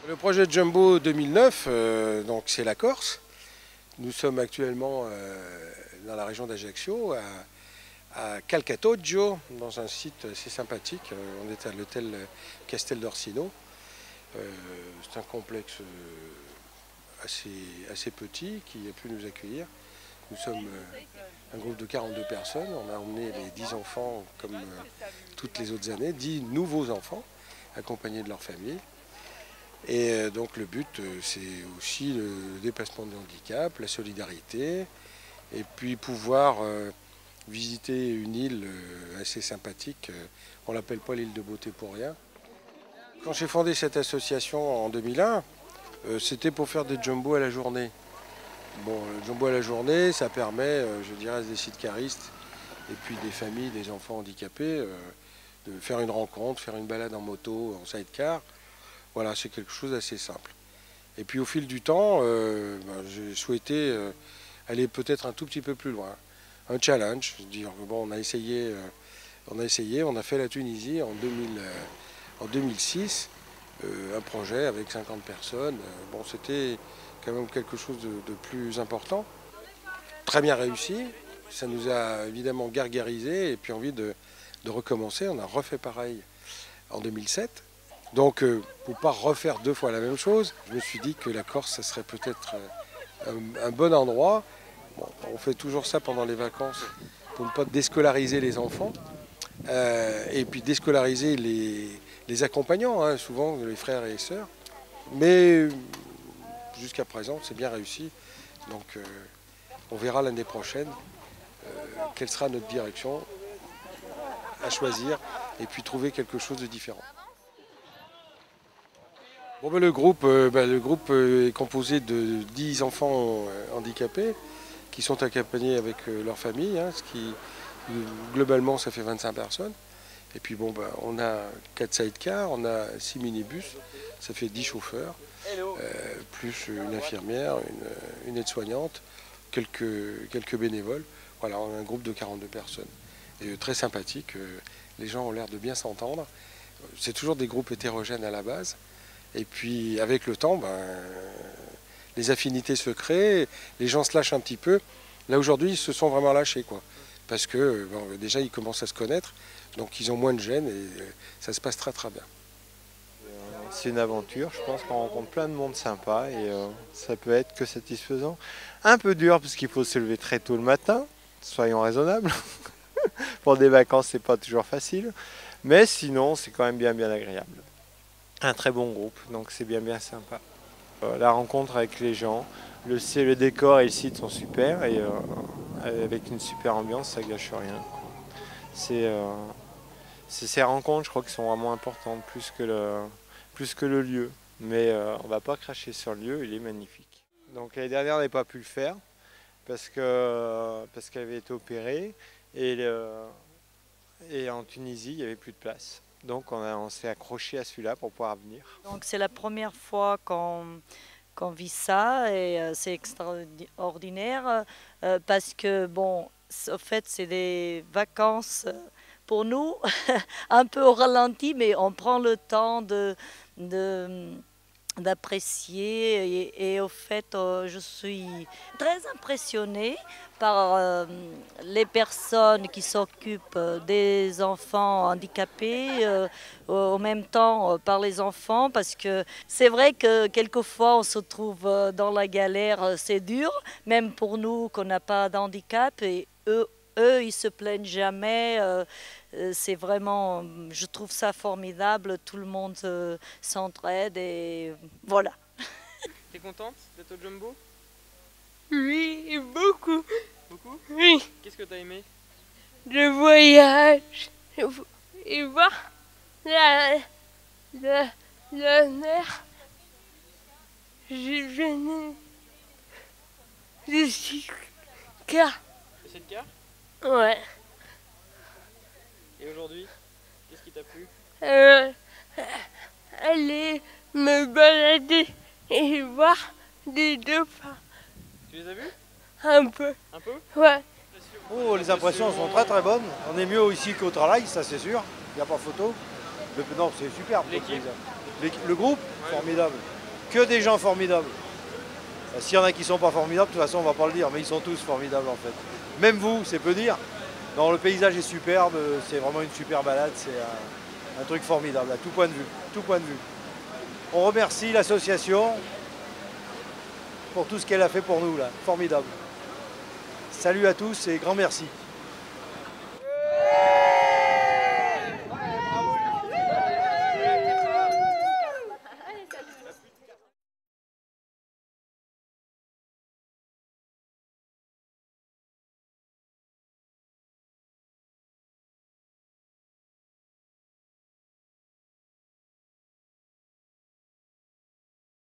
Le projet Jumbo 2009, donc c'est la Corse. Nous sommes actuellement dans la région d'Ajaccio, à Calcatoggio, dans un site assez sympathique. On est à l'hôtel Castel d'Orsino. C'est un complexe assez petit qui a pu nous accueillir. Nous sommes un groupe de 42 personnes. On a emmené les 10 enfants, comme toutes les autres années, 10 nouveaux enfants, accompagnés de leur famille. Et donc le but, c'est aussi le dépassement de handicap, la solidarité, et puis pouvoir visiter une île assez sympathique. On ne l'appelle pas l'île de Beauté pour rien. Quand j'ai fondé cette association en 2001, c'était pour faire des jumbos à la journée. Bon, le jumbo à la journée, ça permet, je dirais, à des sidecaristes et puis des familles, des enfants handicapés, de faire une rencontre, faire une balade en moto, en sidecar. Voilà, c'est quelque chose d'assez simple. Et puis au fil du temps, j'ai souhaité aller peut-être un tout petit peu plus loin. Un challenge, dire bon, on a essayé, on a fait la Tunisie en 2006, un projet avec 50 personnes. Bon, c'était quand même quelque chose de plus important. Très bien réussi, ça nous a évidemment gargarisé et puis envie de recommencer. On a refait pareil en 2007. Donc, pour ne pas refaire deux fois la même chose, je me suis dit que la Corse, ça serait peut-être un bon endroit. Bon, on fait toujours ça pendant les vacances pour ne pas déscolariser les enfants. Et puis déscolariser les accompagnants, hein, souvent les frères et les sœurs. Mais jusqu'à présent, c'est bien réussi. Donc, on verra l'année prochaine quelle sera notre direction à choisir et puis trouver quelque chose de différent. Bon, ben, le groupe est composé de 10 enfants handicapés qui sont accompagnés avec leur famille, hein, ce qui globalement ça fait 25 personnes. Et puis bon, ben, on a 4 sidecars, on a 6 minibus, ça fait 10 chauffeurs, plus une infirmière, une aide-soignante, quelques bénévoles. Voilà, on a un groupe de 42 personnes. Et très sympathique, les gens ont l'air de bien s'entendre. C'est toujours des groupes hétérogènes à la base. Et puis avec le temps, les affinités se créent, les gens se lâchent un petit peu. Là aujourd'hui, ils se sont vraiment lâchés, quoi. Parce que déjà, ils commencent à se connaître, donc ils ont moins de gêne et ça se passe très très bien. C'est une aventure, je pense qu'on rencontre plein de monde sympa et ça peut être que satisfaisant. Un peu dur parce qu'il faut se lever très tôt le matin, soyons raisonnables. Pour des vacances, c'est pas toujours facile, mais sinon, c'est quand même bien agréable. Un très bon groupe, donc c'est bien sympa. La rencontre avec les gens, le décor et le site sont super et avec une super ambiance, ça gâche rien. C'est ces rencontres, je crois, qui sont vraiment importantes, plus que le lieu. Mais on ne va pas cracher sur le lieu, il est magnifique. Donc l'année dernière, on n'avait pas pu le faire parce qu'elle avait été opérée et en Tunisie, il n'y avait plus de place. Donc on s'est accroché à celui-là pour pouvoir venir. Donc c'est la première fois qu'on vit ça et c'est extraordinaire parce que bon, en fait c'est des vacances pour nous un peu au ralenti, mais on prend le temps d'apprécier et au fait je suis très impressionnée par les personnes qui s'occupent des enfants handicapés, en même temps par les enfants, parce que c'est vrai que quelquefois on se trouve dans la galère, c'est dur, même pour nous qu'on n'a pas d'handicap, et eux ils se plaignent jamais. C'est vraiment, je trouve ça formidable, tout le monde s'entraide et voilà. T'es contente d'être au Jumbo? Oui, beaucoup. Beaucoup? Oui, Qu'est-ce que t'as aimé? le voyage et voir la mer. J'ai venu jusqu'à. C'est le cas? Ouais. Et aujourd'hui, qu'est-ce qui t'a plu? Aller me balader et voir des dauphins. Tu les as vus? Un peu. Un peu? Ouais. Oh, les impressions sont très bonnes. On est mieux ici qu'au travail, ça c'est sûr. Il n'y a pas photo. Mais non, c'est superbe. L'équipe? Le groupe, formidable. Que des gens formidables. S'il y en a qui ne sont pas formidables, de toute façon on ne va pas le dire, mais ils sont tous formidables en fait. Même vous, c'est peu dire. Non, le paysage est superbe, c'est vraiment une super balade, c'est un truc formidable à tout point de vue. Tout point de vue. On remercie l'association pour tout ce qu'elle a fait pour nous là. Formidable. Salut à tous et grand merci.